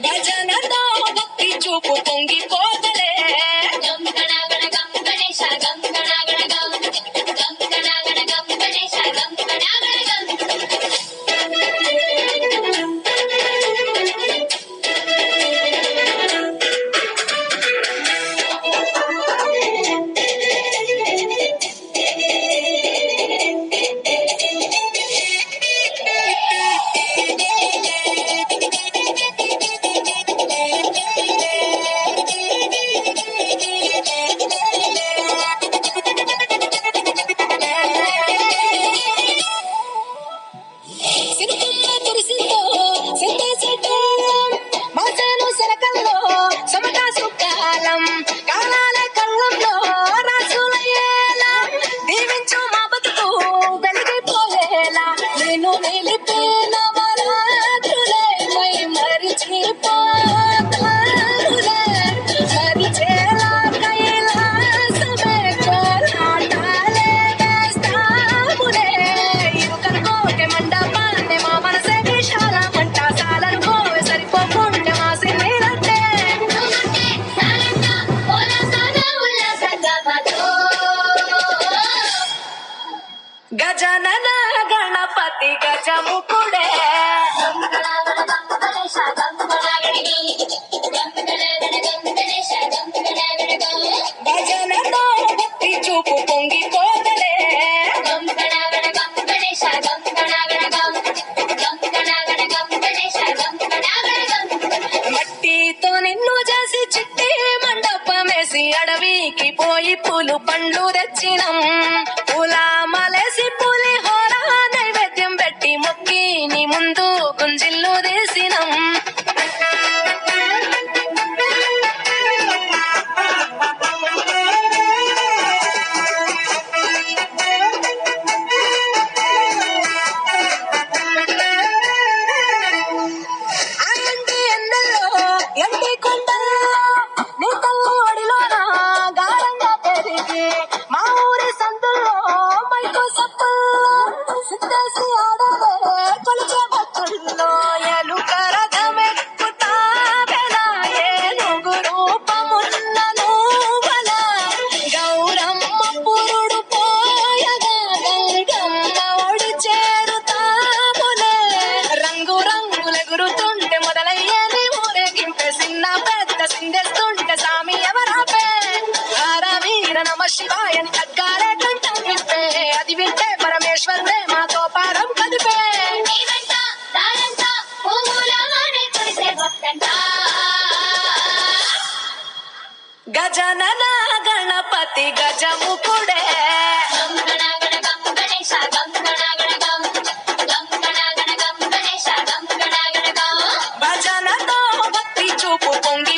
భజనతో భక్తి చూపు పొంగిపోతలే గజనన గణపతి గజముకుడే భజనతో భక్తి చూపు పొంగిపోతలే మట్టితో నిన్ను చేసి చిట్టి మండపమేసి అడవికి పోయి పూలు పండ్లు తెచ్చినం పూల మలేసి పులిహోర నైవేద్యం పెట్టి మొక్కి నీ ముందు గుంజిల్లు తీసినం శివాయని తగ్గాలే కంఠం విప్పే అది వింటే పరమేశ్వరుడే మాతో పారం కదిపే గజనన గణపతి గజముకుడే భజనతో భక్తి చూపు పొంగి